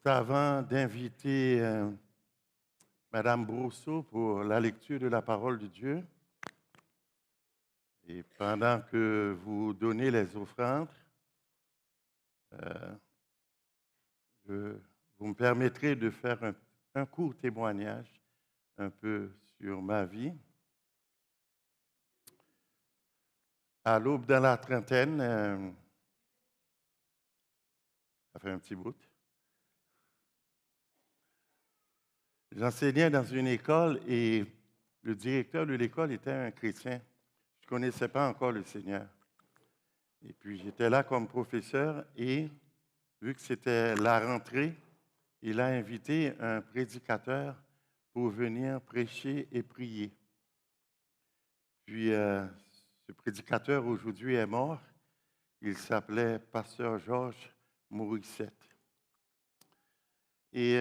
Juste avant d'inviter Madame Brousseau pour la lecture de la parole de Dieu, et pendant que vous donnez les offrandes, euh, vous me permettrez de faire un court témoignage un peu sur ma vie. À l'aube dans la trentaine, ça fait un petit bout, j'enseignais dans une école et le directeur de l'école était un chrétien. Je ne connaissais pas encore le Seigneur. Et puis j'étais là comme professeur et vu que c'était la rentrée, il a invité un prédicateur pour venir prêcher et prier. Puis ce prédicateur aujourd'hui est mort. Il s'appelait Pasteur Georges Morissette. Et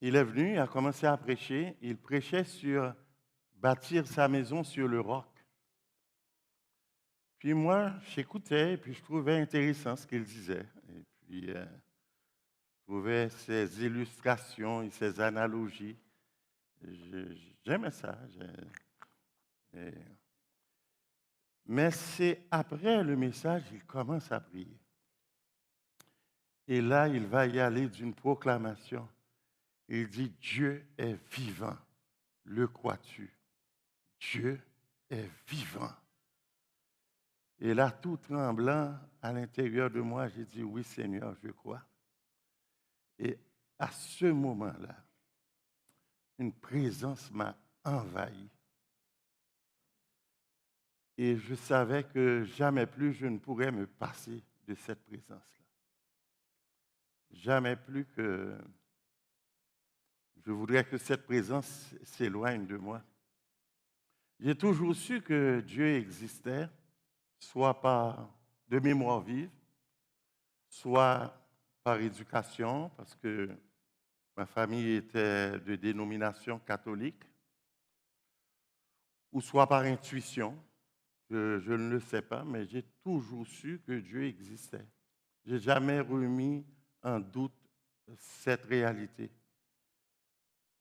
il est venu, il a commencé à prêcher. Il prêchait sur bâtir sa maison sur le roc. Puis moi, j'écoutais et puis je trouvais intéressant ce qu'il disait. Et puis, je trouvais ses illustrations et ses analogies. J'aimais ça. Et- mais c'est après le message, il commence à prier. Et là, il va y aller d'une proclamation. Il dit, Dieu est vivant. Le crois-tu? Dieu est vivant. Et là, tout tremblant à l'intérieur de moi, j'ai dit, oui Seigneur, je crois. Et à ce moment-là, une présence m'a envahi. Et je savais que jamais plus je ne pourrais me passer de cette présence-là. Jamais plus que je voudrais que cette présence s'éloigne de moi. J'ai toujours su que Dieu existait, soit par de mémoire vive, soit par éducation, parce que ma famille était de dénomination catholique, ou soit par intuition. Je ne le sais pas, mais j'ai toujours su que Dieu existait. Je n'ai jamais remis en doute cette réalité.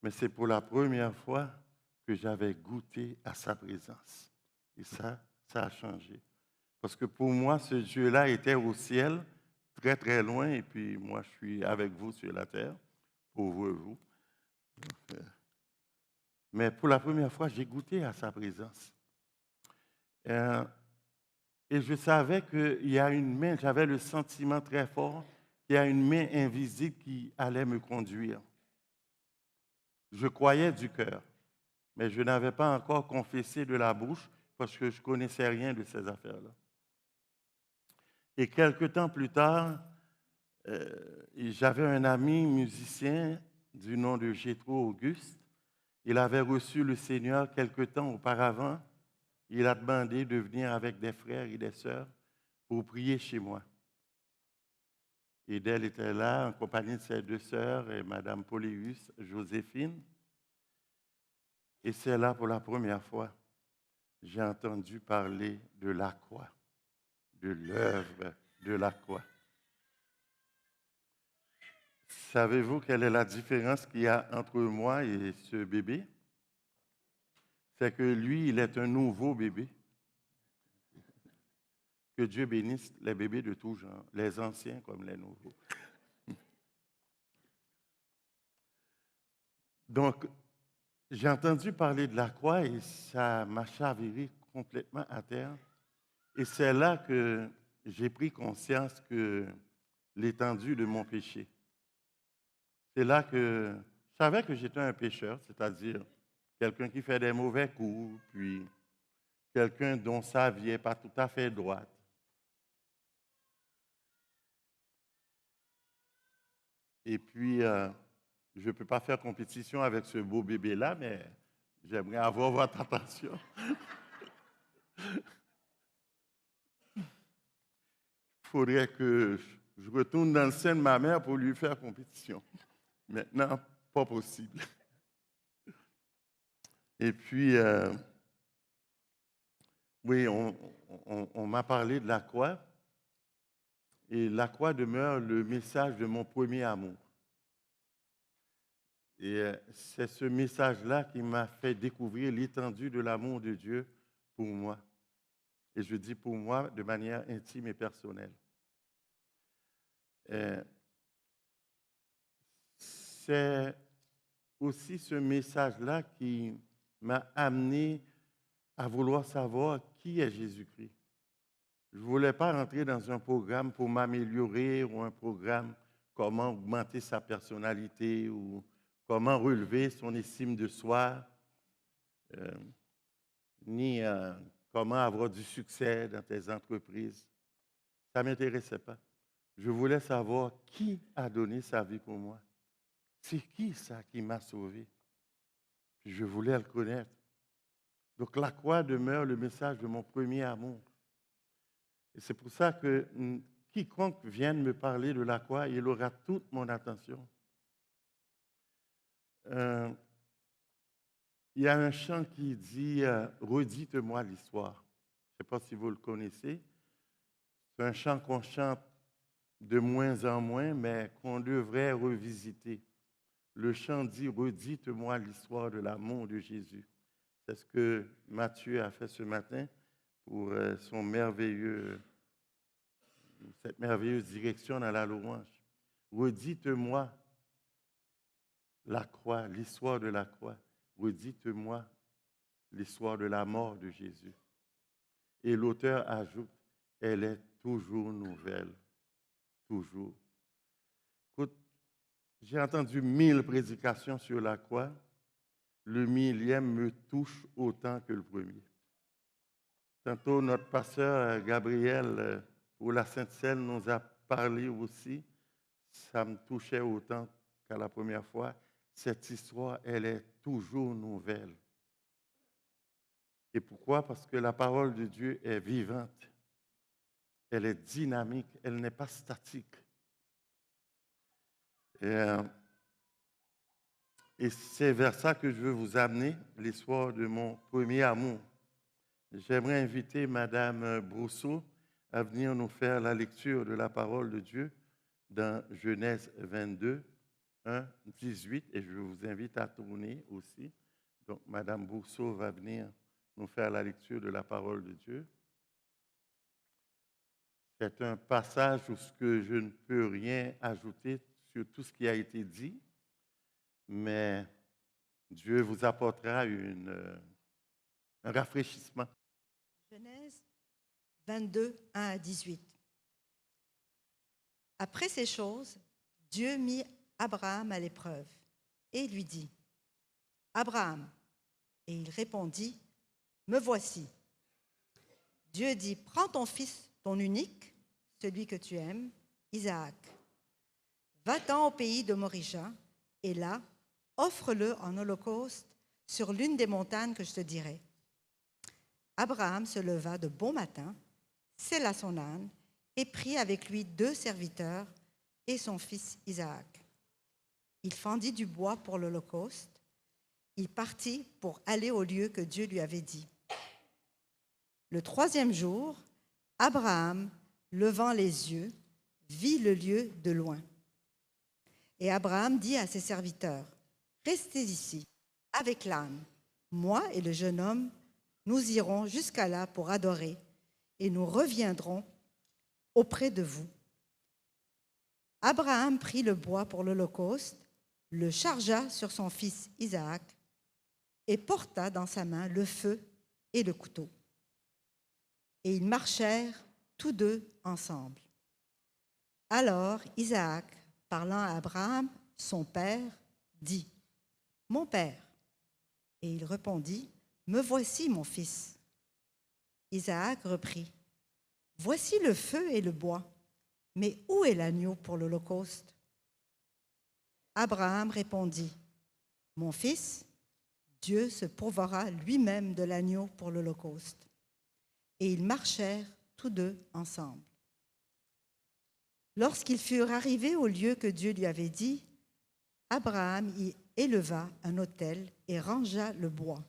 Mais c'est pour la première fois que j'avais goûté à sa présence. Et ça a changé. Parce que pour moi, ce Dieu-là était au ciel, très très loin, et puis moi, je suis avec vous sur la terre, pauvre vous. Mais pour la première fois, j'ai goûté à sa présence. Euh, Et je savais qu'il y a une main, j'avais le sentiment très fort qu'il y a une main invisible qui allait me conduire. Je croyais du cœur, mais je n'avais pas encore confessé de la bouche parce que je ne connaissais rien de ces affaires-là. Et quelque temps plus tard, j'avais un ami musicien du nom de Jétro Auguste. Il avait reçu le Seigneur quelque temps auparavant. Il a demandé de venir avec des frères et des sœurs pour prier chez moi. Et d'elle était là en compagnie de ses deux sœurs, et Mme Poléus, Joséphine. Et c'est là pour la première fois j'ai entendu parler de la croix, de l'œuvre de la croix. Savez-vous quelle est la différence qu'il y a entre moi et ce bébé? C'est que lui, il est un nouveau bébé. Que Dieu bénisse les bébés de tout genre, les anciens comme les nouveaux. Donc, j'ai entendu parler de la croix et ça m'a chaviré complètement à terre. Et c'est là que j'ai pris conscience que l'étendue de mon péché. C'est là que je savais que j'étais un pécheur, c'est-à-dire quelqu'un qui fait des mauvais coups, puis quelqu'un dont sa vie n'est pas tout à fait droite. Et puis, je ne peux pas faire compétition avec ce beau bébé-là, mais j'aimerais avoir votre attention. Il faudrait que je retourne dans le sein de ma mère pour lui faire compétition. Maintenant, pas possible. Et puis, oui, on m'a parlé de la croix. Et la croix demeure le message de mon premier amour. Et c'est ce message-là qui m'a fait découvrir l'étendue de l'amour de Dieu pour moi. Et je dis pour moi de manière intime et personnelle. C'est aussi ce message-là qui m'a amené à vouloir savoir qui est Jésus-Christ. Je ne voulais pas rentrer dans un programme pour m'améliorer ou un programme comment augmenter sa personnalité ou comment relever son estime de soi, ni comment avoir du succès dans tes entreprises. Ça ne m'intéressait pas. Je voulais savoir qui a donné sa vie pour moi. C'est qui ça qui m'a sauvé? Je voulais le connaître. Donc la croix demeure le message de mon premier amour. Et c'est pour ça que quiconque vienne me parler de la croix, il aura toute mon attention. Il y a un chant qui dit « Redites-moi l'histoire ». Je ne sais pas si vous le connaissez. C'est un chant qu'on chante de moins en moins, mais qu'on devrait revisiter. Le chant dit « Redites-moi l'histoire de l'amour de Jésus ». C'est ce que Matthieu a fait ce matin pour cette merveilleuse direction dans la louange. Redites-moi la croix, l'histoire de la croix. Redites-moi l'histoire de la mort de Jésus. Et l'auteur ajoute, elle est toujours nouvelle. Toujours. Écoute, j'ai entendu 1000 prédications sur la croix. Le 1000e me touche autant que le premier. Tantôt, notre pasteur Gabriel, pour la Sainte-Seine, nous a parlé aussi. Ça me touchait autant qu'à la première fois. Cette histoire, elle est toujours nouvelle. Et pourquoi? Parce que la parole de Dieu est vivante. Elle est dynamique. Elle n'est pas statique. Et c'est vers ça que je veux vous amener, l'histoire de mon premier amour. J'aimerais inviter Madame Brousseau à venir nous faire la lecture de la parole de Dieu dans Genèse 22, 1, 18. Et je vous invite à tourner aussi. Donc, Madame Brousseau va venir nous faire la lecture de la parole de Dieu. C'est un passage où je ne peux rien ajouter sur tout ce qui a été dit, mais Dieu vous apportera un rafraîchissement. Genèse 22, 1 à 18. Après ces choses, Dieu mit Abraham à l'épreuve et lui dit, « Abraham !» Et il répondit, « Me voici. » Dieu dit, « Prends ton fils, ton unique, celui que tu aimes, Isaac. Va-t'en au pays de Morisha, et là, offre-le en holocauste sur l'une des montagnes que je te dirai. » Abraham se leva de bon matin, sella son âne et prit avec lui 2 serviteurs et son fils Isaac. Il fendit du bois pour l'holocauste. Il partit pour aller au lieu que Dieu lui avait dit. Le 3e jour, Abraham, levant les yeux, vit le lieu de loin. Et Abraham dit à ses serviteurs, « Restez ici, avec l'âne. Moi et le jeune homme, nous irons jusqu'à là pour adorer, et nous reviendrons auprès de vous. » Abraham prit le bois pour l'holocauste, le chargea sur son fils Isaac, et porta dans sa main le feu et le couteau. Et ils marchèrent tous 2 ensemble. Alors Isaac, parlant à Abraham, son père, dit, « Mon père. » Et il répondit, « Me voici, mon fils. » Isaac reprit, « Voici le feu et le bois, mais où est l'agneau pour l'holocauste » Abraham répondit, « Mon fils, Dieu se pourvoira lui-même de l'agneau pour l'holocauste. » Et ils marchèrent tous 2 ensemble. Lorsqu'ils furent arrivés au lieu que Dieu lui avait dit, Abraham y éleva un autel et rangea le bois.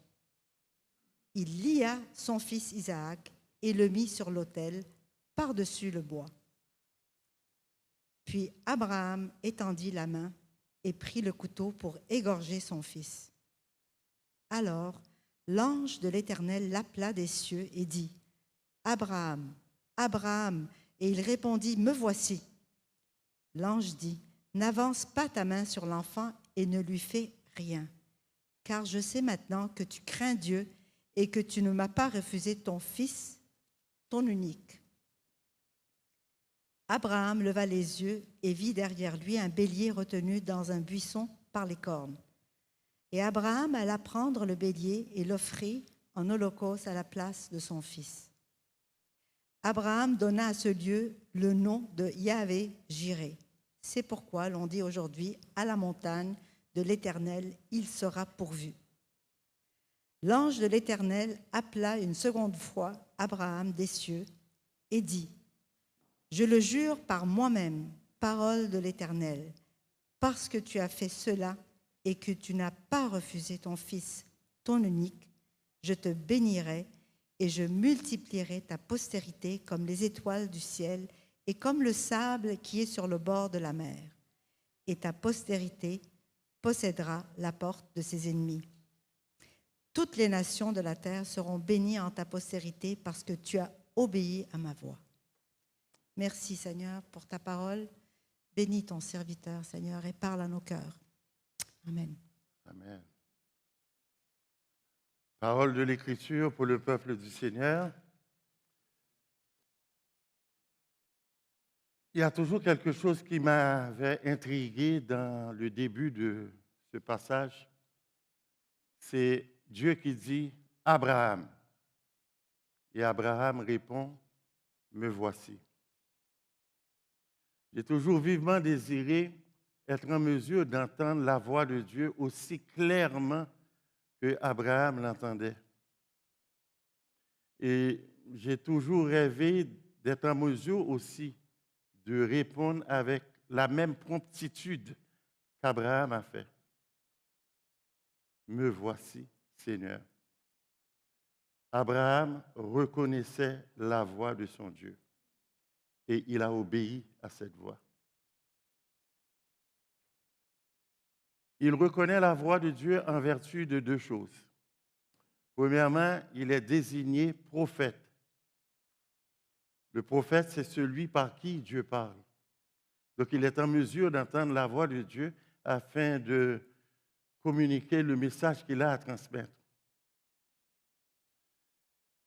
Il lia son fils Isaac et le mit sur l'autel par-dessus le bois. Puis Abraham étendit la main et prit le couteau pour égorger son fils. Alors l'ange de l'Éternel l'appela des cieux et dit, « Abraham, Abraham !» Et il répondit, « Me voici. » L'ange dit, « N'avance pas ta main sur l'enfant et ne lui fais rien, car je sais maintenant que tu crains Dieu et que tu ne m'as pas refusé ton fils, ton unique. » Abraham leva les yeux et vit derrière lui un bélier retenu dans un buisson par les cornes. Et Abraham alla prendre le bélier et l'offrit en holocauste à la place de son fils. Abraham donna à ce lieu le nom de Yahvé-Jiré. C'est pourquoi l'on dit aujourd'hui à la montagne de l'Éternel, il sera pourvu. L'ange de l'Éternel appela une seconde fois Abraham des cieux et dit, « Je le jure par moi-même, parole de l'Éternel, parce que tu as fait cela et que tu n'as pas refusé ton fils, ton unique, je te bénirai et je multiplierai ta postérité comme les étoiles du ciel et comme le sable qui est sur le bord de la mer. Et ta postérité possédera la porte de ses ennemis. Toutes les nations de la terre seront bénies en ta postérité parce que tu as obéi à ma voix. » Merci Seigneur pour ta parole. Bénis ton serviteur Seigneur et parle à nos cœurs. Amen. Amen. Parole de l'Écriture pour le peuple du Seigneur. Il y a toujours quelque chose qui m'avait intrigué dans le début de ce passage. C'est Dieu qui dit « Abraham ». Et Abraham répond « Me voici ». J'ai toujours vivement désiré être en mesure d'entendre la voix de Dieu aussi clairement que Abraham l'entendait. Et j'ai toujours rêvé d'être en mesure aussi de répondre avec la même promptitude qu'Abraham a fait. Me voici, Seigneur. Abraham reconnaissait la voix de son Dieu et il a obéi à cette voix. Il reconnaît la voix de Dieu en vertu de deux choses. Premièrement, il est désigné prophète. Le prophète, c'est celui par qui Dieu parle. Donc, il est en mesure d'entendre la voix de Dieu afin de communiquer le message qu'il a à transmettre.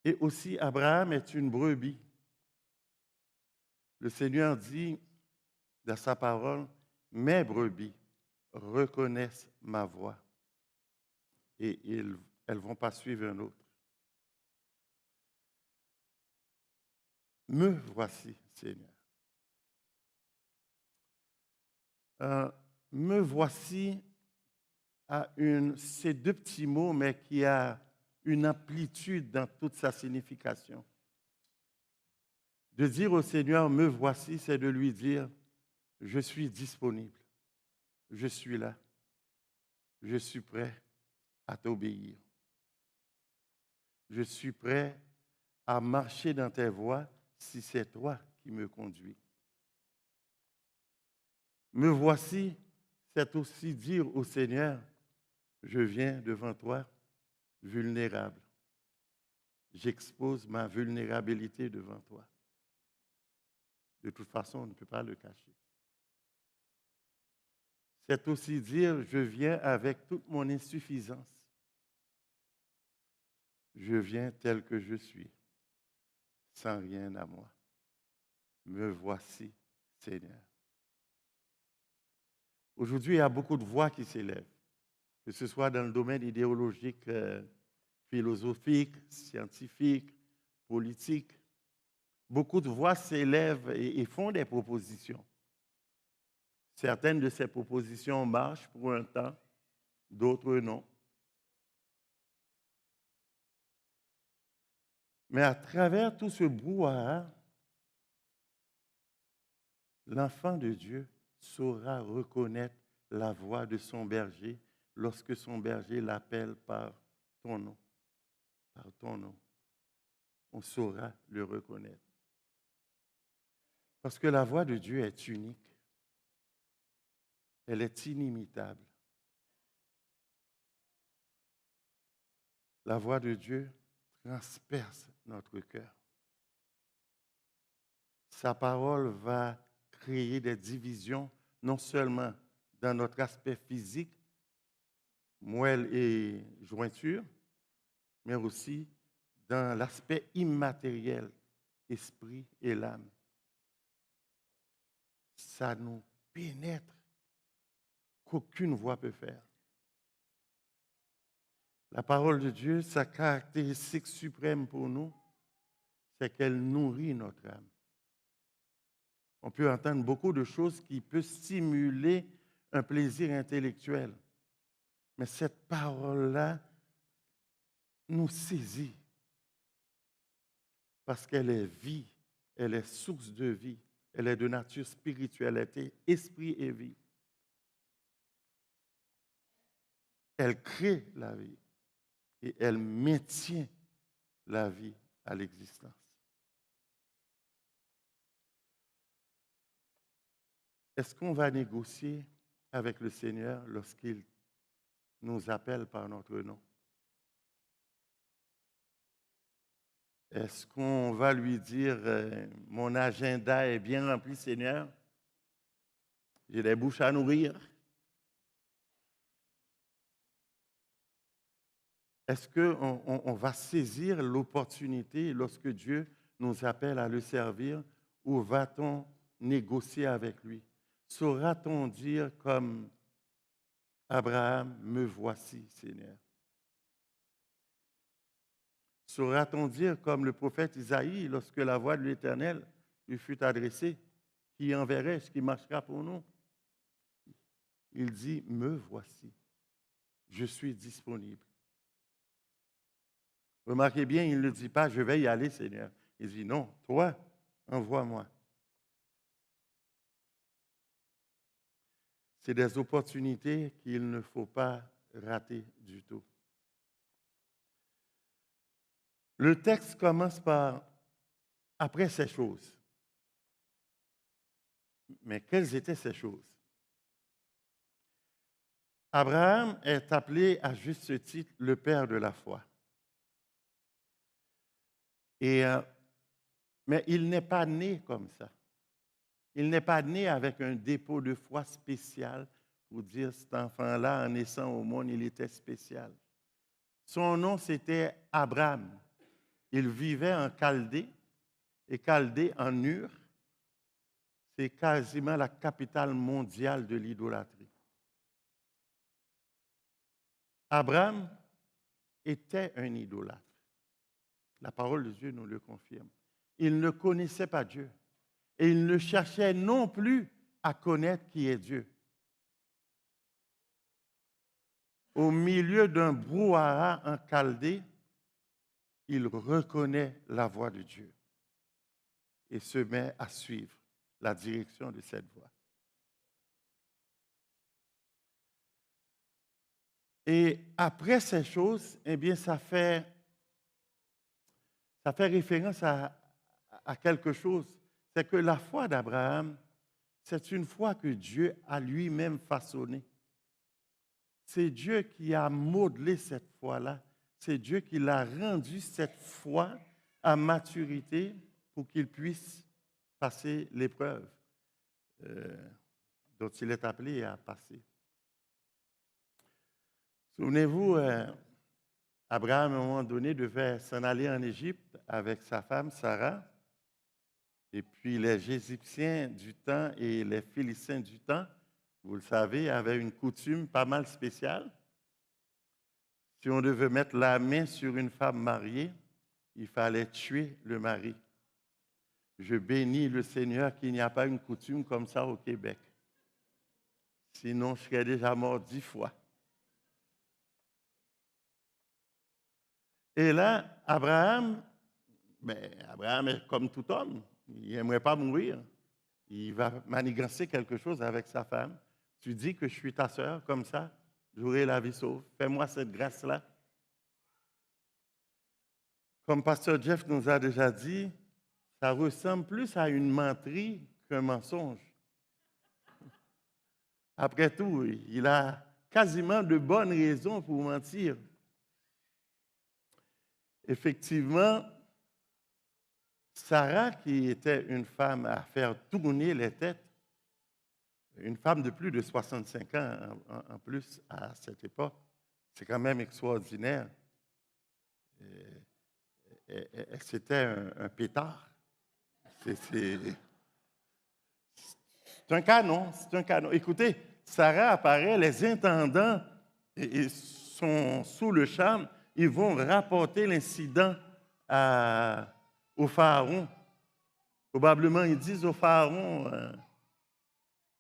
Et aussi, Abraham est une brebis. Le Seigneur dit dans sa parole, « Mes brebis reconnaissent ma voix et elles ne vont pas suivre un autre. » Me voici, Seigneur. Me voici ces deux petits mots, mais qui a une amplitude dans toute sa signification. De dire au Seigneur, me voici, c'est de lui dire, je suis disponible, je suis là, je suis prêt à t'obéir. Je suis prêt à marcher dans tes voies si c'est toi qui me conduis. Me voici, c'est aussi dire au Seigneur, je viens devant toi vulnérable. J'expose ma vulnérabilité devant toi. De toute façon, on ne peut pas le cacher. C'est aussi dire, je viens avec toute mon insuffisance. Je viens tel que je suis, sans rien à moi. Me voici, Seigneur. Aujourd'hui, il y a beaucoup de voix qui s'élèvent, que ce soit dans le domaine idéologique, philosophique, scientifique, politique. Beaucoup de voix s'élèvent et font des propositions. Certaines de ces propositions marchent pour un temps, d'autres non. Mais à travers tout ce brouhaha, l'enfant de Dieu saura reconnaître la voix de son berger lorsque son berger l'appelle par ton nom. Par ton nom. On saura le reconnaître. Parce que la voix de Dieu est unique. elle est inimitable. La voix de Dieu transperce notre cœur. Sa parole va créer des divisions, non seulement dans notre aspect physique, moelle et jointure, mais aussi dans l'aspect immatériel, esprit et l'âme. Ça nous pénètre qu'aucune voix peut faire. La parole de Dieu, sa caractéristique suprême pour nous, c'est qu'elle nourrit notre âme. On peut entendre beaucoup de choses qui peuvent stimuler un plaisir intellectuel. Mais cette parole-là nous saisit parce qu'elle est vie, elle est source de vie, elle est de nature spirituelle, elle est esprit et vie. Elle crée la vie et elle maintient la vie à l'existence. Est-ce qu'on va négocier avec le Seigneur lorsqu'il nous appelle par notre nom? Est-ce qu'on va lui dire mon agenda est bien rempli, Seigneur? J'ai des bouches à nourrir. Est-ce qu'on va saisir l'opportunité lorsque Dieu nous appelle à le servir ou va-t-on négocier avec lui? Saura-t-on dire comme Abraham, me voici, Seigneur? Saura-t-on dire comme le prophète Isaïe, lorsque la voix de l'Éternel lui fut adressée, qui enverrait ce qui marchera pour nous? Il dit, me voici, je suis disponible. Remarquez bien, il ne dit pas, je vais y aller, Seigneur. Il dit, non, toi, envoie-moi. C'est des opportunités qu'il ne faut pas rater du tout. Le texte commence par « après ces choses ». Mais quelles étaient ces choses? Abraham est appelé à juste titre le père de la foi. Mais il n'est pas né comme ça. Il n'est pas né avec un dépôt de foi spécial pour dire cet enfant-là, en naissant au monde, il était spécial. Son nom, c'était Abraham. Il vivait en Chaldée, et Chaldée, en Ur, c'est quasiment la capitale mondiale de l'idolâtrie. Abraham était un idolâtre. La parole de Dieu nous le confirme. Il ne connaissait pas Dieu. Et il ne cherchait non plus à connaître qui est Dieu. Au milieu d'un brouhaha en Chaldée, il reconnaît la voix de Dieu et se met à suivre la direction de cette voix. Et après ces choses, eh bien, ça fait référence à quelque chose. C'est que la foi d'Abraham, c'est une foi que Dieu a lui-même façonnée. C'est Dieu qui a modelé cette foi-là. C'est Dieu qui l'a rendu cette foi à maturité pour qu'il puisse passer l'épreuve dont il est appelé à passer. Souvenez-vous, Abraham, à un moment donné, devait s'en aller en Égypte avec sa femme Sarah. Et puis les Égyptiens du temps et les Philistins du temps, vous le savez, avaient une coutume pas mal spéciale. Si on devait mettre la main sur une femme mariée, il fallait tuer le mari. Je bénis le Seigneur qu'il n'y a pas une coutume comme ça au Québec. Sinon, je serais déjà mort 10 fois. Et là, Abraham est comme tout homme. Il n'aimerait pas mourir. Il va manigancer quelque chose avec sa femme. Tu dis que je suis ta sœur, comme ça, j'aurai la vie sauve. Fais-moi cette grâce-là. Comme Pasteur Jeff nous a déjà dit, ça ressemble plus à une menterie qu'un mensonge. Après tout, il a quasiment de bonnes raisons pour mentir. Effectivement, Sarah, qui était une femme à faire tourner les têtes, une femme de plus de 65 ans en plus à cette époque, c'est quand même extraordinaire. C'était un pétard. C'est un canon, c'est un canon. Écoutez, Sarah apparaît, les intendants sont sous le charme, ils vont rapporter l'incident au pharaon. Probablement, ils disent au pharaon,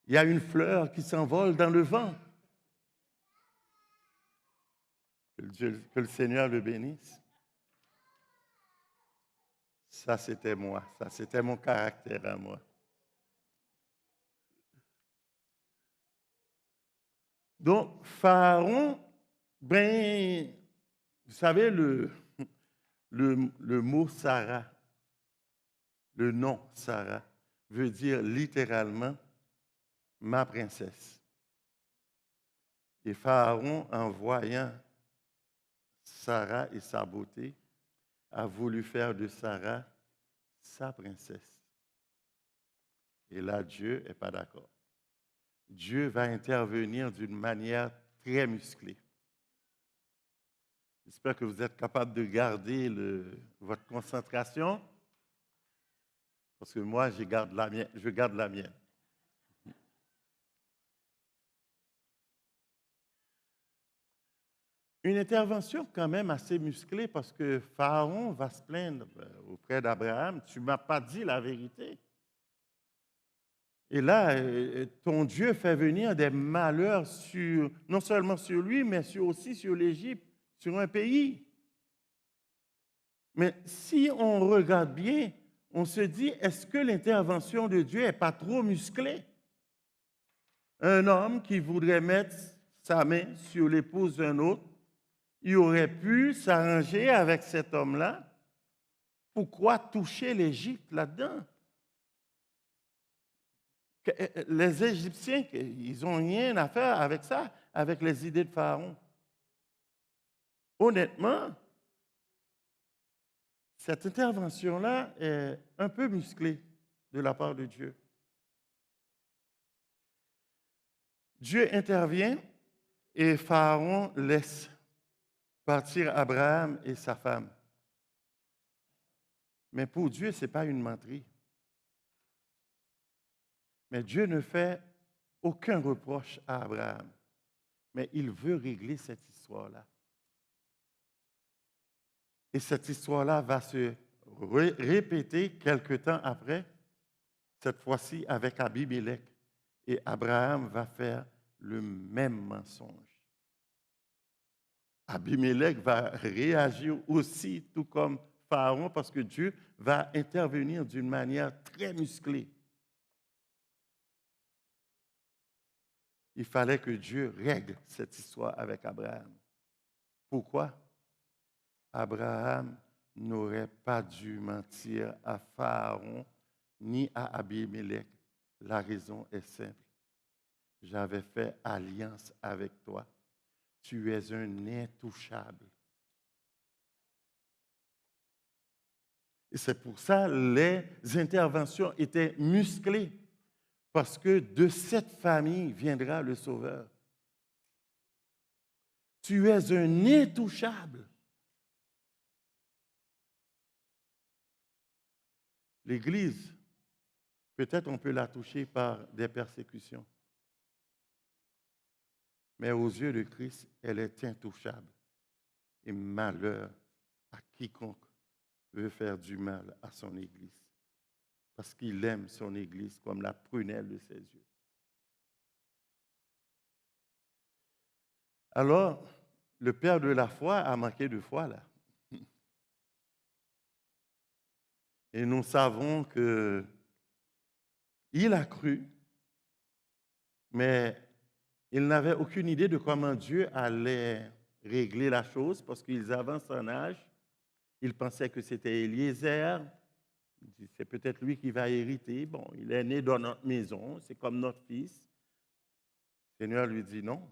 il y a une fleur qui s'envole dans le vent. Que le Seigneur le bénisse. Ça, c'était moi. Ça, c'était mon caractère à moi. Donc, Pharaon, ben, vous savez, le mot Sarah, le nom Sarah, veut dire littéralement ma princesse. Et Pharaon, en voyant Sarah et sa beauté, a voulu faire de Sarah sa princesse. Et là, Dieu n'est pas d'accord. Dieu va intervenir d'une manière très musclée. J'espère que vous êtes capable de garder votre concentration, parce que moi, je garde la mienne. Une intervention quand même assez musclée, parce que Pharaon va se plaindre auprès d'Abraham, tu ne m'as pas dit la vérité. Et là, ton Dieu fait venir des malheurs non seulement sur lui, mais aussi sur l'Égypte, sur un pays. Mais si on regarde bien, on se dit, est-ce que l'intervention de Dieu n'est pas trop musclée? Un homme qui voudrait mettre sa main sur l'épouse d'un autre, il aurait pu s'arranger avec cet homme-là. Pourquoi toucher l'Égypte là-dedans? Les Égyptiens, ils n'ont rien à faire avec ça, avec les idées de Pharaon. Honnêtement, cette intervention-là est un peu musclée de la part de Dieu. Dieu intervient et Pharaon laisse partir Abraham et sa femme. Mais pour Dieu, ce n'est pas une menterie. Mais Dieu ne fait aucun reproche à Abraham. Mais il veut régler cette histoire-là. Et cette histoire-là va se répéter quelque temps après, cette fois-ci avec Abimelech. Et Abraham va faire le même mensonge. Abimelech va réagir aussi, tout comme Pharaon, parce que Dieu va intervenir d'une manière très musclée. Il fallait que Dieu règle cette histoire avec Abraham. Pourquoi? Abraham n'aurait pas dû mentir à Pharaon ni à Abimelech. La raison est simple. J'avais fait alliance avec toi. Tu es un intouchable. Et c'est pour ça que les interventions étaient musclées. Parce que de cette famille viendra le Sauveur. Tu es un intouchable. L'Église, peut-être on peut la toucher par des persécutions. Mais aux yeux de Christ, elle est intouchable. Et malheur à quiconque veut faire du mal à son Église. Parce qu'il aime son Église comme la prunelle de ses yeux. Alors, le père de la foi a manqué de foi là. Et nous savons qu'il a cru, mais il n'avait aucune idée de comment Dieu allait régler la chose parce qu'ils avancent en âge. Il pensait que c'était Eliezer. C'est peut-être lui qui va hériter. Bon, il est né dans notre maison, c'est comme notre fils. Le Seigneur lui dit non,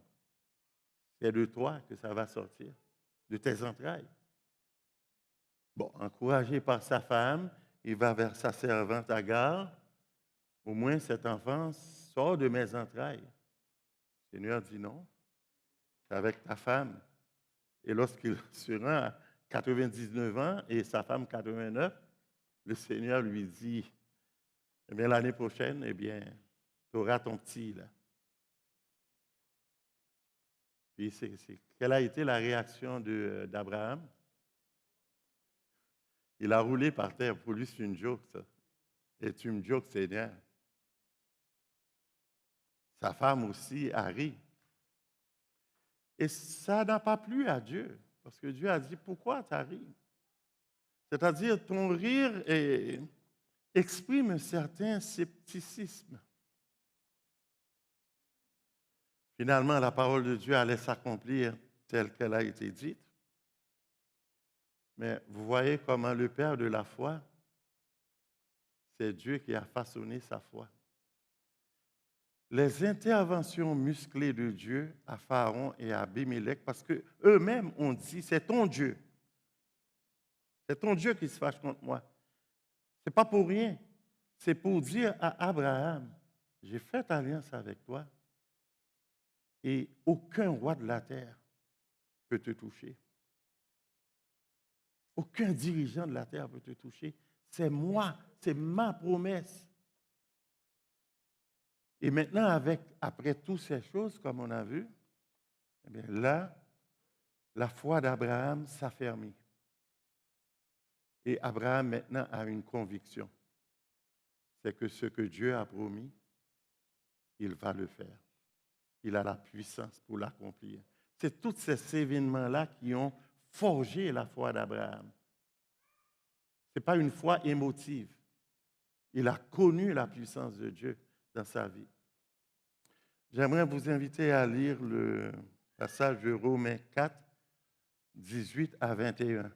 c'est de toi que ça va sortir, de tes entrailles. Bon, encouragé par sa femme, il va vers sa servante Agar. Au moins cet enfant sort de mes entrailles. Le Seigneur dit non, c'est avec ta femme. Et lorsqu'il se rend à 99 ans et sa femme 89, le Seigneur lui dit, eh bien l'année prochaine, eh bien, tu auras ton petit là. Puis quelle a été la réaction d'Abraham? Il a roulé par terre. Pour lui, c'est une joke, ça. Et tu me jokes, Seigneur. Sa femme aussi a ri. Et ça n'a pas plu à Dieu. Parce que Dieu a dit, pourquoi tu as ri? C'est-à-dire, ton rire exprime un certain scepticisme. Finalement, la parole de Dieu allait s'accomplir telle qu'elle a été dite. Mais vous voyez comment le Père de la foi, c'est Dieu qui a façonné sa foi. Les interventions musclées de Dieu à Pharaon et à Abimelech, parce qu'eux-mêmes ont dit, c'est ton Dieu. C'est ton Dieu qui se fâche contre moi. Ce n'est pas pour rien. C'est pour dire à Abraham, j'ai fait alliance avec toi et aucun roi de la terre peut te toucher. Aucun dirigeant de la terre peut te toucher. C'est moi, c'est ma promesse. Et maintenant, après toutes ces choses, comme on a vu, eh bien là, la foi d'Abraham s'affermit. Et Abraham maintenant a une conviction. C'est que ce que Dieu a promis, il va le faire. Il a la puissance pour l'accomplir. C'est tous ces événements-là qui ont forgé la foi d'Abraham. Ce n'est pas une foi émotive. Il a connu la puissance de Dieu dans sa vie. J'aimerais vous inviter à lire le passage de Romains 4, 18 à 21.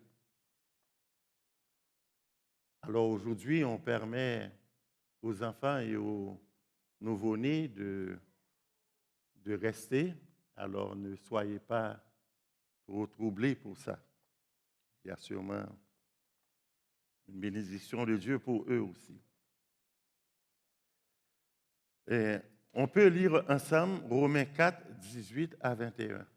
Alors aujourd'hui, on permet aux enfants et aux nouveau-nés de rester. Alors ne soyez pas trop troublés pour ça. Il y a sûrement une bénédiction de Dieu pour eux aussi. Et on peut lire ensemble Romains 4, 18 à 21.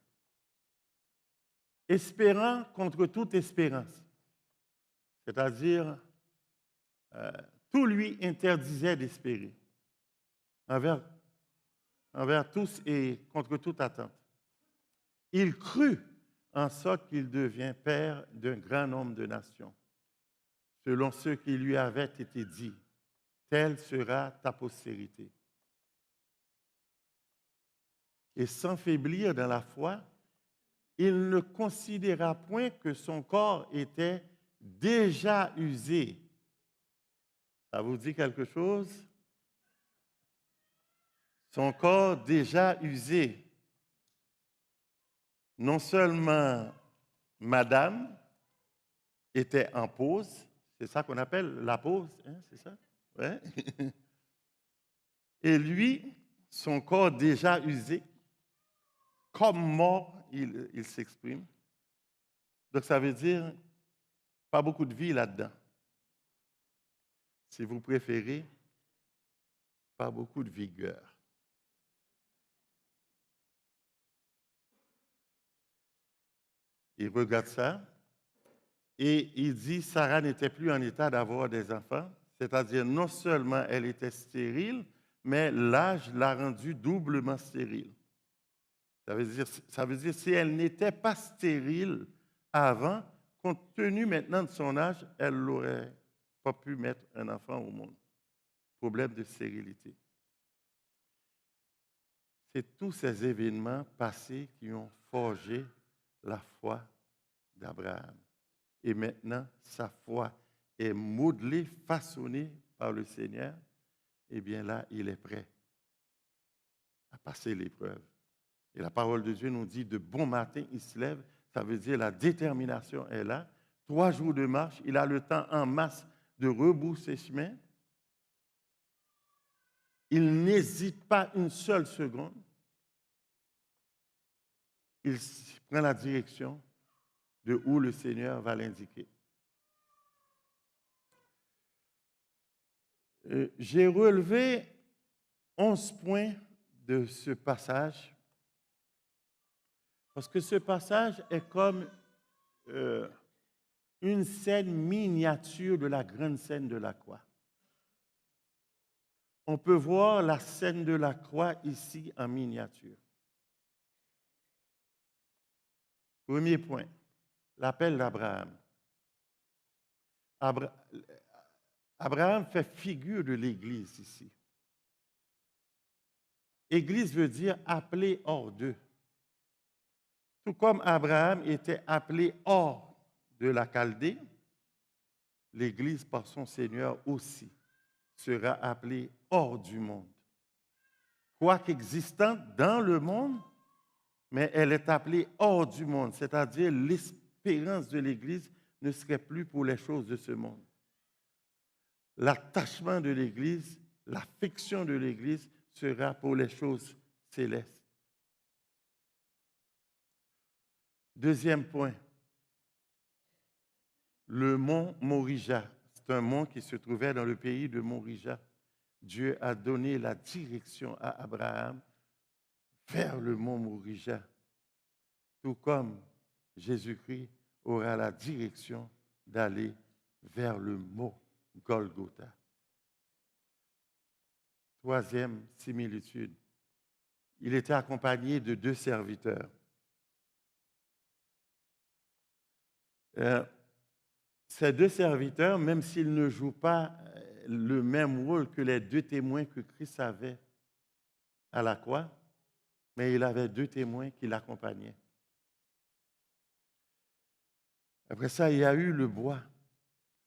Espérant contre toute espérance, c'est-à-dire tout lui interdisait d'espérer envers tous et contre toute attente. Il crut en sorte qu'il devient père d'un grand nombre de nations, selon ce qui lui avait été dit, telle sera ta postérité. Et sans faiblir dans la foi, il ne considéra point que son corps était déjà usé. Ça vous dit quelque chose? Son corps déjà usé. Non seulement Madame était en pause, c'est ça qu'on appelle la pause, hein, c'est ça? Ouais. Et lui, son corps déjà usé, comme mort, il s'exprime. Donc ça veut dire pas beaucoup de vie là-dedans. Si vous préférez, pas beaucoup de vigueur. Il regarde ça et il dit Sarah n'était plus en état d'avoir des enfants, c'est-à-dire non seulement elle était stérile, mais l'âge l'a rendue doublement stérile. Ça veut dire si elle n'était pas stérile avant, compte tenu maintenant de son âge, elle n'aurait pas pu mettre un enfant au monde. Problème de stérilité. C'est tous ces événements passés qui ont forgé la foi d'Abraham. Et maintenant, sa foi est modelée, façonnée par le Seigneur. Eh bien là, il est prêt à passer l'épreuve. Et la parole de Dieu nous dit, de bon matin, il se lève. Ça veut dire la détermination est là. 3 jours de marche, il a le temps en masse de rebrousser chemin. Il n'hésite pas une seule seconde. il prend la direction de où le Seigneur va l'indiquer. J'ai relevé 11 points de ce passage, parce que ce passage est comme une scène miniature de la grande scène de la croix. On peut voir la scène de la croix ici en miniature. Premier point, l'appel d'Abraham. Abraham fait figure de l'Église ici. Église veut dire appelé hors d'eux. Tout comme Abraham était appelé hors de la Chaldée, l'Église par son Seigneur aussi sera appelée hors du monde. Quoique existante dans le monde, mais elle est appelée hors du monde, c'est-à-dire l'espérance de l'Église ne serait plus pour les choses de ce monde. L'attachement de l'Église, l'affection de l'Église sera pour les choses célestes. Deuxième point, le mont Morija. C'est un mont qui se trouvait dans le pays de Morija. Dieu a donné la direction à Abraham vers le mont Morija, tout comme Jésus-Christ aura la direction d'aller vers le mont Golgotha. Troisième similitude, il était accompagné de 2 serviteurs. Ces 2 serviteurs, même s'ils ne jouent pas le même rôle que les 2 témoins que Christ avait à la croix, mais il avait 2 témoins qui l'accompagnaient. Après ça, il y a eu le bois.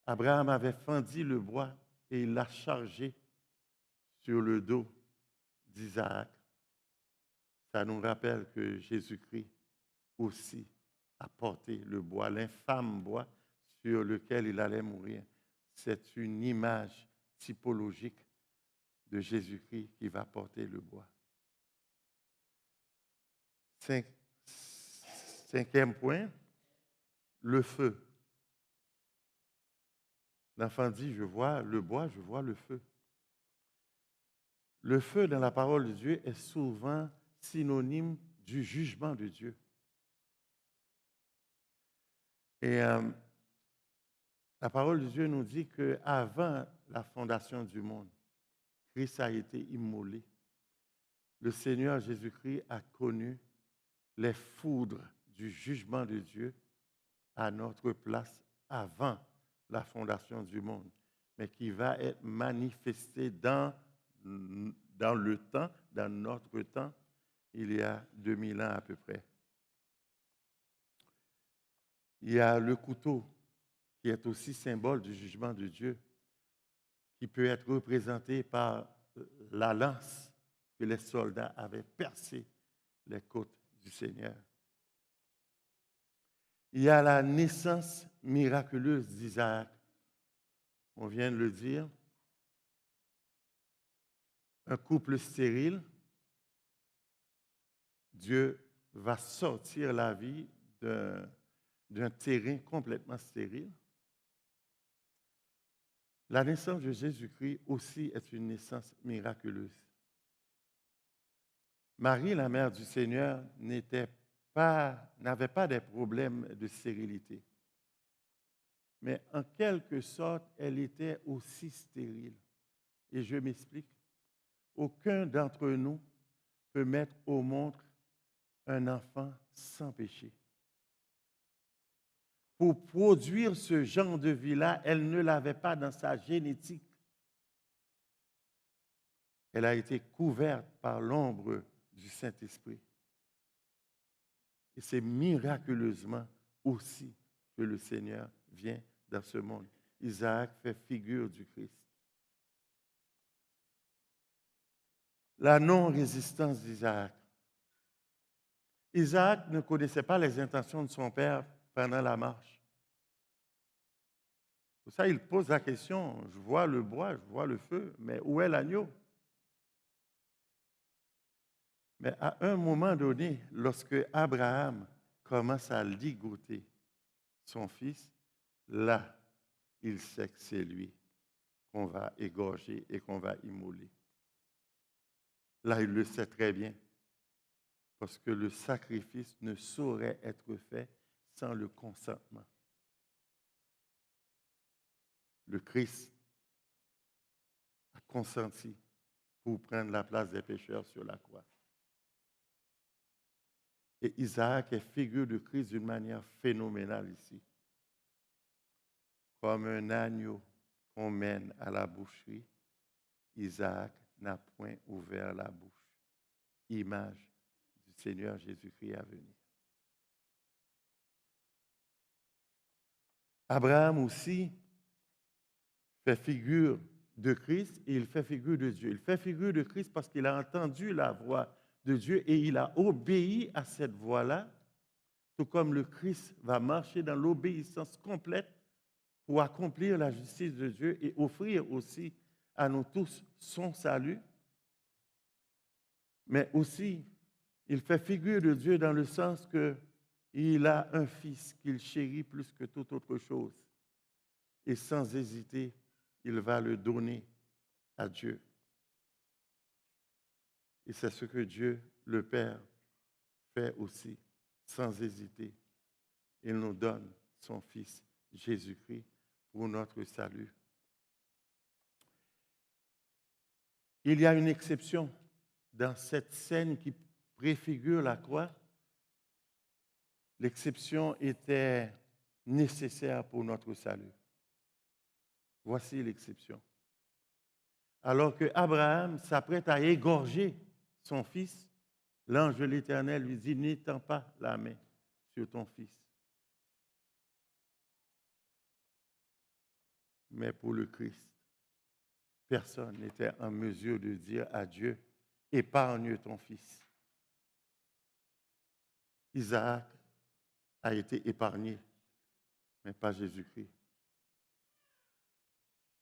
Abraham avait fendu le bois et il l'a chargé sur le dos d'Isaac. Ça nous rappelle que Jésus-Christ aussi a porté le bois, l'infâme bois sur lequel il allait mourir. C'est une image typologique de Jésus-Christ qui va porter le bois. Cinquième point, le feu. L'enfant dit, je vois le bois, je vois le feu. Le feu dans la parole de Dieu est souvent synonyme du jugement de Dieu. Et la parole de Dieu nous dit qu'avant la fondation du monde, Christ a été immolé. Le Seigneur Jésus-Christ a connu les foudres du jugement de Dieu à notre place avant la fondation du monde, mais qui va être manifesté dans le temps, dans notre temps, il y a 2000 ans à peu près. Il y a le couteau, qui est aussi symbole du jugement de Dieu, qui peut être représenté par la lance que les soldats avaient percé les côtes du Seigneur. Il y a la naissance miraculeuse d'Isaac. On vient de le dire. Un couple stérile, Dieu va sortir la vie d'un terrain complètement stérile. La naissance de Jésus-Christ aussi est une naissance miraculeuse. Marie, la mère du Seigneur, n'avait pas de problème de stérilité. Mais en quelque sorte, elle était aussi stérile. Et je m'explique. Aucun d'entre nous peut mettre au monde un enfant sans péché. Pour produire ce genre de vie-là, elle ne l'avait pas dans sa génétique. Elle a été couverte par l'ombre du Saint-Esprit. Et c'est miraculeusement aussi que le Seigneur vient dans ce monde. Isaac fait figure du Christ. La non-résistance d'Isaac. Isaac ne connaissait pas les intentions de son père pendant la marche. Pour ça, il pose la question, je vois le bois, je vois le feu, mais où est l'agneau? Mais à un moment donné, lorsque Abraham commence à ligoter son fils, là, il sait que c'est lui qu'on va égorger et qu'on va immoler. Là, il le sait très bien, parce que le sacrifice ne saurait être fait sans le consentement. Le Christ a consenti pour prendre la place des pécheurs sur la croix. Et Isaac est figure de Christ d'une manière phénoménale ici. Comme un agneau qu'on mène à la boucherie, Isaac n'a point ouvert la bouche. Image du Seigneur Jésus-Christ à venir. Abraham aussi fait figure de Christ et il fait figure de Dieu. Il fait figure de Christ parce qu'il a entendu la voix de Dieu et il a obéi à cette voix-là, tout comme le Christ va marcher dans l'obéissance complète pour accomplir la justice de Dieu et offrir aussi à nous tous son salut. Mais aussi, il fait figure de Dieu dans le sens qu'il a un fils qu'il chérit plus que toute autre chose. Et sans hésiter, il va le donner à Dieu. Et c'est ce que Dieu, le Père, fait aussi, sans hésiter. Il nous donne son Fils, Jésus-Christ, pour notre salut. Il y a une exception dans cette scène qui préfigure la croix. L'exception était nécessaire pour notre salut. Voici l'exception. Alors que Abraham s'apprête à égorger son fils, l'ange de l'Éternel lui dit, n'étends pas la main sur ton fils. Mais pour le Christ, personne n'était en mesure de dire à Dieu, épargne ton fils. Isaac a été épargné, mais pas Jésus-Christ.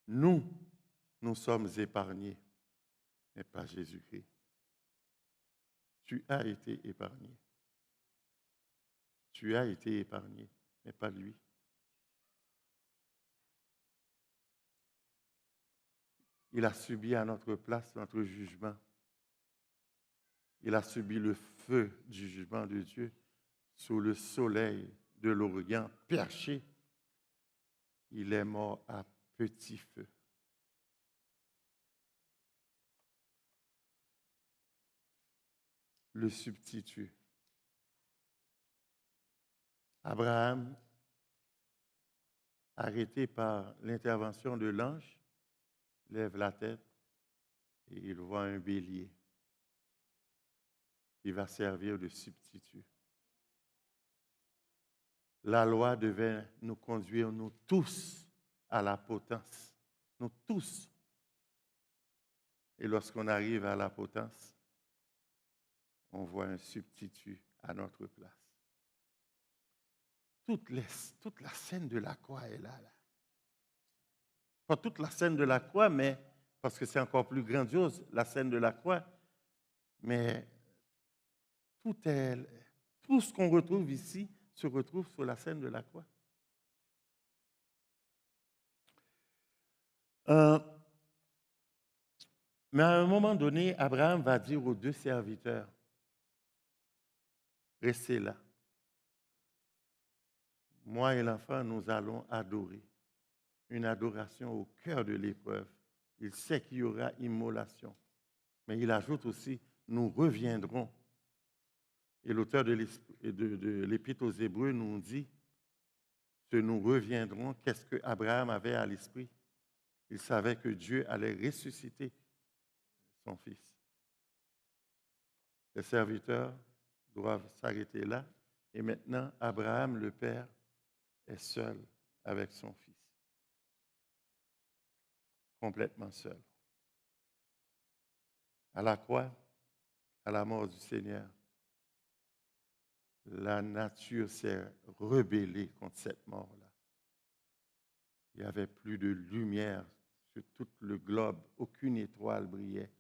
Nous sommes épargnés, mais pas Jésus-Christ. Tu as été épargné. Tu as été épargné, mais pas lui. Il a subi à notre place notre jugement. Il a subi le feu du jugement de Dieu sous le soleil de l'Orient perché. Il est mort à petit feu. Le substitut. Abraham, arrêté par l'intervention de l'ange, lève la tête et il voit un bélier qui va servir de substitut. La loi devait nous conduire, nous tous, à la potence. Nous tous. Et lorsqu'on arrive à la potence, on voit un substitut à notre place. Toute la scène de la croix est là. Pas toute la scène de la croix, mais parce que c'est encore plus grandiose, la scène de la croix. Mais tout ce qu'on retrouve ici se retrouve sur la scène de la croix. Mais à un moment donné, Abraham va dire aux deux serviteurs, restez là. Moi et l'enfant, nous allons adorer. Une adoration au cœur de l'épreuve. Il sait qu'il y aura immolation. Mais il ajoute aussi, nous reviendrons. Et l'auteur de l'Épître aux Hébreux nous dit que nous reviendrons. Qu'est-ce que Abraham avait à l'esprit? Il savait que Dieu allait ressusciter son fils. Les serviteurs doivent s'arrêter là. Et maintenant, Abraham, le père, est seul avec son fils. Complètement seul. À la croix, à la mort du Seigneur, la nature s'est rebellée contre cette mort-là. Il n'y avait plus de lumière sur tout le globe, aucune étoile brillait.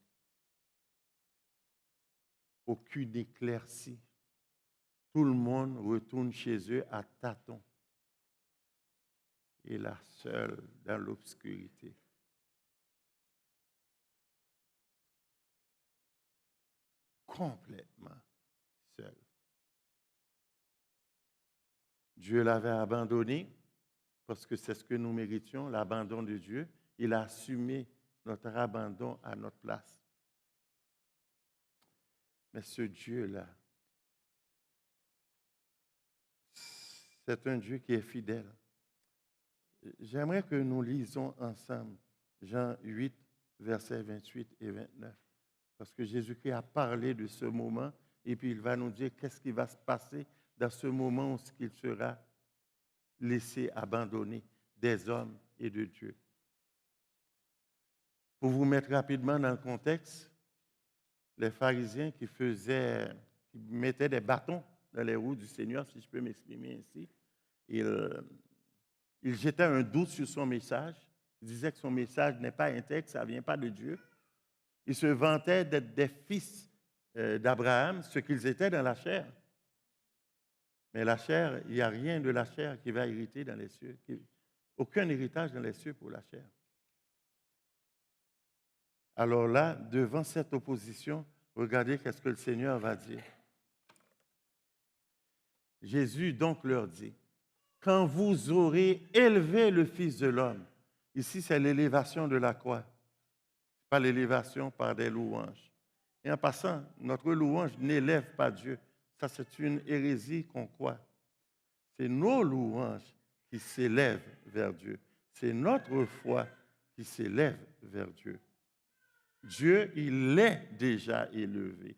aucune éclaircie. Tout le monde retourne chez eux à tâtons. Et là, seule dans l'obscurité. Complètement seule. Dieu l'avait abandonné parce que c'est ce que nous méritions, l'abandon de Dieu. Il a assumé notre abandon à notre place. Mais ce Dieu-là, c'est un Dieu qui est fidèle. J'aimerais que nous lisons ensemble Jean 8, versets 28 et 29. Parce que Jésus-Christ a parlé de ce moment et puis il va nous dire qu'est-ce qui va se passer dans ce moment où il sera laissé abandonné des hommes et de Dieu. Pour vous mettre rapidement dans le contexte, les pharisiens qui mettaient des bâtons dans les roues du Seigneur, si je peux m'exprimer ainsi, ils jetaient un doute sur son message. Ils disaient que son message n'est pas intègre, ça ne vient pas de Dieu. Ils se vantaient d'être des fils d'Abraham, ce qu'ils étaient dans la chair. Mais la chair, il n'y a rien de la chair qui va hériter dans les cieux. Aucun héritage dans les cieux pour la chair. Alors là, devant cette opposition, regardez qu'est-ce que le Seigneur va dire. Jésus donc leur dit, quand vous aurez élevé le Fils de l'homme, ici c'est l'élévation de la croix, pas l'élévation par des louanges. Et en passant, notre louange n'élève pas Dieu. Ça, c'est une hérésie qu'on croit. C'est nos louanges qui s'élèvent vers Dieu. C'est notre foi qui s'élève vers Dieu. Dieu, il est déjà élevé.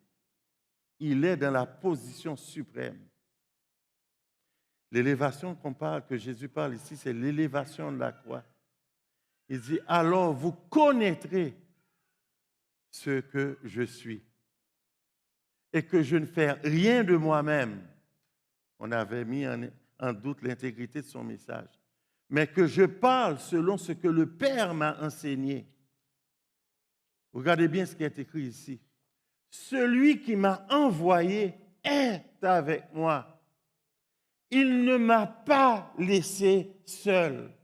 Il est dans la position suprême. L'élévation que Jésus parle ici, c'est l'élévation de la croix. Il dit, alors vous connaîtrez ce que je suis et que je ne fais rien de moi-même. On avait mis en doute l'intégrité de son message. Mais que je parle selon ce que le Père m'a enseigné. Regardez bien ce qui est écrit ici. Celui qui m'a envoyé est avec moi. Il ne m'a pas laissé seul.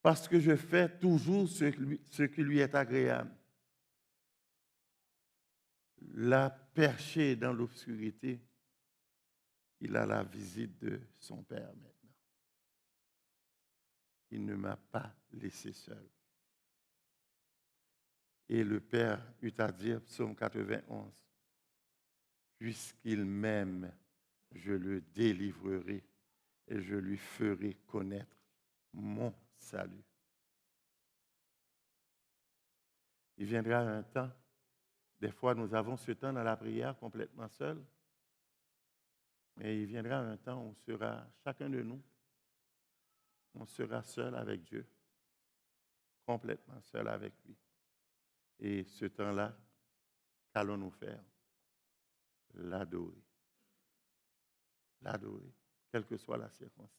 Parce que je fais toujours ce qui lui est agréable. Là, perché dans l'obscurité, il a la visite de son Père maintenant. Il ne m'a pas laissé seul. Et le Père eut à dire, psaume 91, puisqu'il m'aime, je le délivrerai et je lui ferai connaître mon salut. Il viendra un temps, des fois nous avons ce temps dans la prière complètement seul, mais il viendra un temps où on sera, chacun de nous, on sera seul avec Dieu, complètement seul avec lui. Et ce temps-là, qu'allons-nous faire? L'adorer. L'adorer, quelle que soit la circonstance.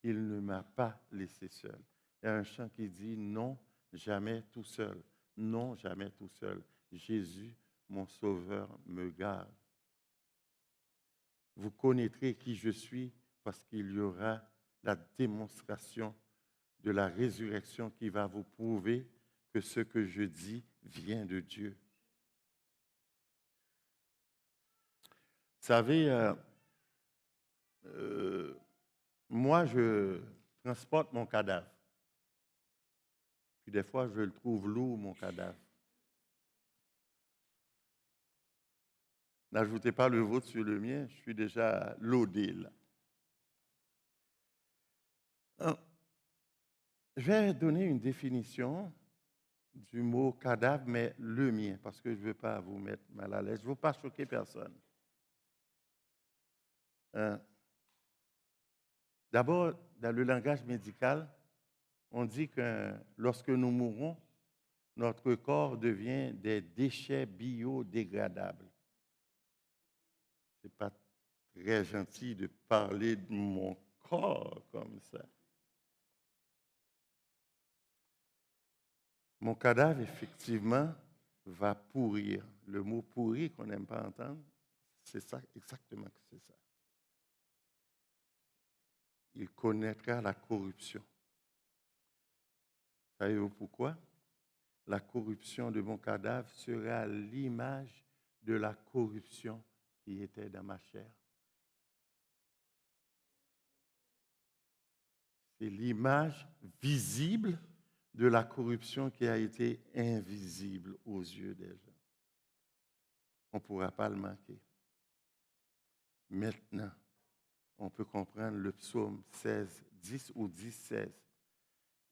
Il ne m'a pas laissé seul. Il y a un chant qui dit « Non, jamais tout seul. Non, jamais tout seul. Jésus, mon Sauveur, me garde. » Vous connaîtrez qui je suis parce qu'il y aura la démonstration de la résurrection qui va vous prouver que ce que je dis vient de Dieu. Vous savez, moi, je transporte mon cadavre. Puis des fois, je le trouve lourd, mon cadavre. N'ajoutez pas le vôtre sur le mien, je suis déjà loadé là. Je vais donner une définition du mot cadavre, mais le mien, parce que je ne veux pas vous mettre mal à l'aise. Je ne veux pas choquer personne. D'abord, dans le langage médical, on dit que lorsque nous mourons, notre corps devient des déchets biodégradables. Ce n'est pas très gentil de parler de mon corps comme ça. Mon cadavre, effectivement, va pourrir. Le mot pourrir qu'on n'aime pas entendre, c'est ça, exactement que c'est ça. Il connaîtra la corruption. Savez-vous pourquoi? La corruption de mon cadavre sera l'image de la corruption qui était dans ma chair. C'est l'image visible de la corruption qui a été invisible aux yeux des gens. On ne pourra pas le manquer. Maintenant, on peut comprendre le psaume 16, 10 ou 10, 16.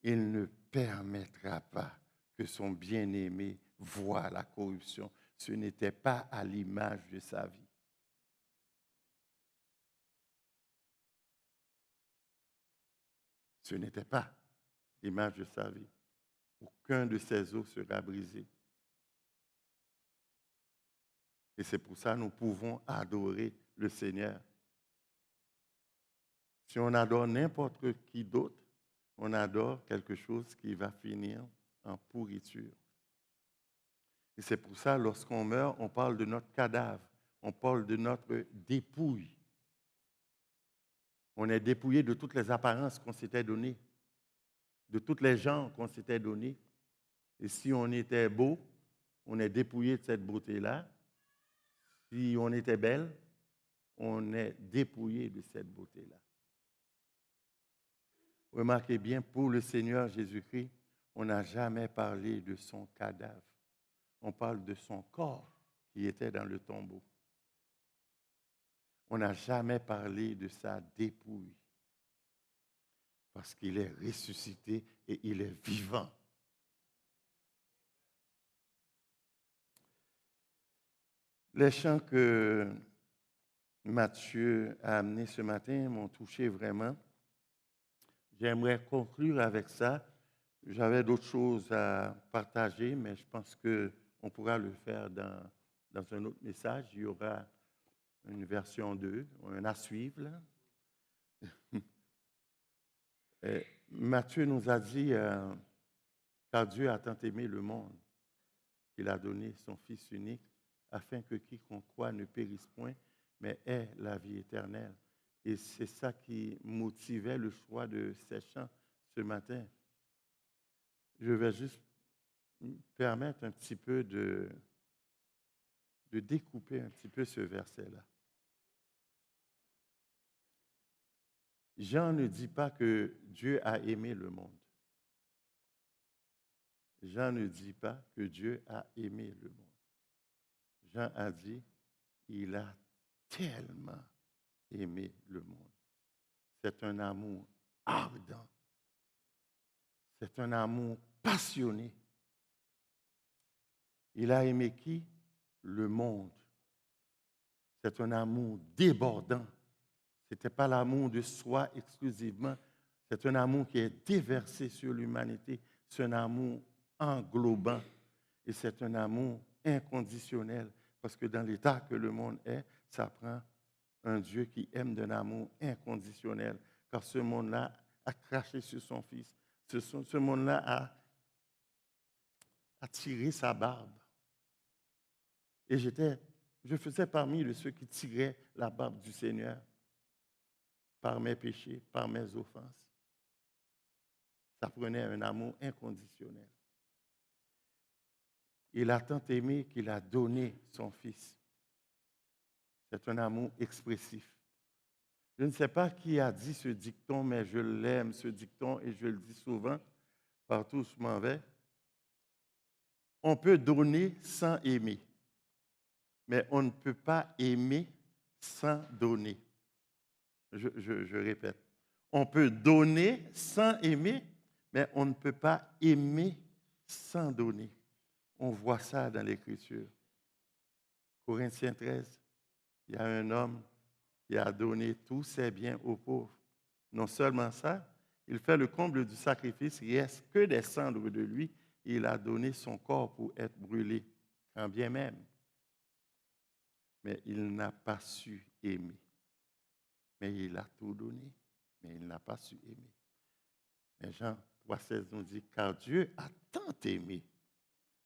Il ne permettra pas que son bien-aimé voie la corruption. Ce n'était pas à l'image de sa vie. Ce n'était pas l'image de sa vie. Aucun de ses os sera brisé. Et c'est pour ça que nous pouvons adorer le Seigneur. Si on adore n'importe qui d'autre, on adore quelque chose qui va finir en pourriture. Et c'est pour ça, lorsqu'on meurt, on parle de notre cadavre, on parle de notre dépouille. On est dépouillé de toutes les apparences qu'on s'était données, de toutes les gens qu'on s'était données. Et si on était beau, on est dépouillé de cette beauté-là. Si on était belle, on est dépouillé de cette beauté-là. Remarquez bien, pour le Seigneur Jésus-Christ, on n'a jamais parlé de son cadavre. On parle de son corps qui était dans le tombeau. On n'a jamais parlé de sa dépouille. Parce qu'il est ressuscité et il est vivant. Les chants que Matthieu a amenés ce matin m'ont touché vraiment. J'aimerais conclure avec ça. J'avais d'autres choses à partager, mais je pense qu'on pourra le faire dans un autre message. Il y aura une version 2, un à suivre. Là. Matthieu nous a dit, car Dieu a tant aimé le monde qu'il a donné son Fils unique, afin que quiconque croit ne périsse point, mais ait la vie éternelle. Et c'est ça qui motivait le choix de ces chants ce matin. Je vais juste permettre un petit peu de découper un petit peu ce verset-là. Jean ne dit pas que Dieu a aimé le monde. Jean ne dit pas que Dieu a aimé le monde. Jean a dit, il a tellement aimé le monde. C'est un amour ardent. C'est un amour passionné. Il a aimé qui? Le monde. C'est un amour débordant. Ce n'était pas l'amour de soi exclusivement. C'est un amour qui est déversé sur l'humanité. C'est un amour englobant. Et c'est un amour inconditionnel. Parce que dans l'état que le monde est, ça prend un Dieu qui aime d'un amour inconditionnel. Car ce monde-là a craché sur son Fils. Ce monde-là a tiré sa barbe. Et je faisais parmi ceux qui tiraient la barbe du Seigneur par mes péchés, par mes offenses. Ça prenait un amour inconditionnel. Il a tant aimé qu'il a donné son Fils. C'est un amour expressif. Je ne sais pas qui a dit ce dicton, mais je l'aime, ce dicton, et je le dis souvent, partout où je m'en vais. On peut donner sans aimer, mais on ne peut pas aimer sans donner. Je répète. On peut donner sans aimer, mais on ne peut pas aimer sans donner. On voit ça dans l'Écriture. Corinthiens 13, il y a un homme qui a donné tous ses biens aux pauvres. Non seulement ça, il fait le comble du sacrifice, il ne reste que des cendres de lui, et il a donné son corps pour être brûlé, quand bien même. Mais il n'a pas su aimer. Mais il a tout donné, mais il n'a pas su aimer. Mais Jean 3,16 nous dit, car Dieu a tant aimé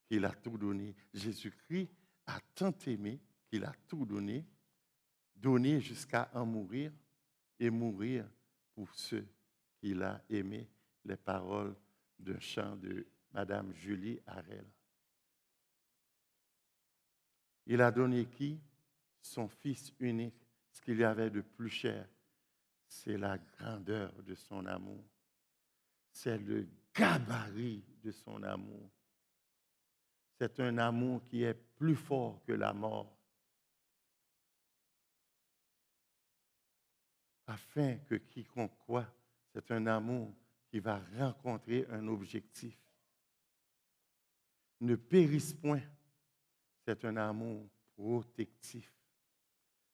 qu'il a tout donné. Jésus-Christ a tant aimé qu'il a tout donné, donné jusqu'à en mourir et mourir pour ceux qu'il a aimés. Les paroles d'un chant de Madame Julie Harel. Il a donné qui? Son Fils unique. Ce qu'il y avait de plus cher, c'est la grandeur de son amour. C'est le gabarit de son amour. C'est un amour qui est plus fort que la mort. Afin que quiconque croit, c'est un amour qui va rencontrer un objectif. Ne périsse point. C'est un amour protectif.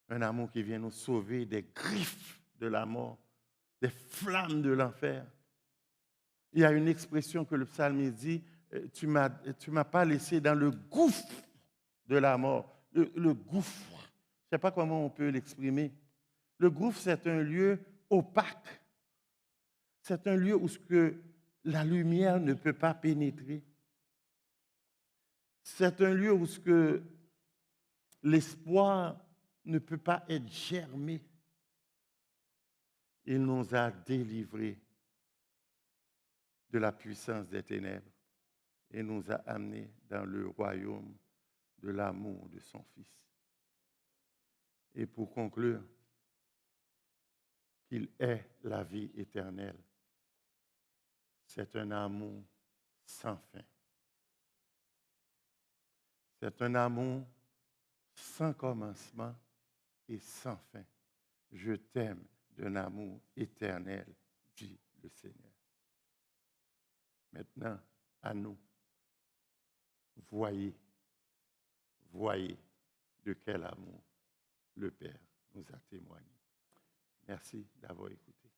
Un amour qui vient nous sauver des griffes de la mort, des flammes de l'enfer. Il y a une expression que le psalmiste dit, tu m'as pas laissé dans le gouffre de la mort. Le gouffre, je ne sais pas comment on peut l'exprimer. Le gouffre, c'est un lieu opaque. C'est un lieu où la lumière ne peut pas pénétrer. C'est un lieu où l'espoir ne peut pas être germé. Il nous a délivrés de la puissance des ténèbres et nous a amenés dans le royaume de l'amour de son Fils. Et pour conclure, qu'il est la vie éternelle. C'est un amour sans fin. C'est un amour sans commencement et sans fin. Je t'aime d'un amour éternel, dit le Seigneur. Maintenant, à nous, voyez de quel amour le Père nous a témoigné. Merci d'avoir écouté.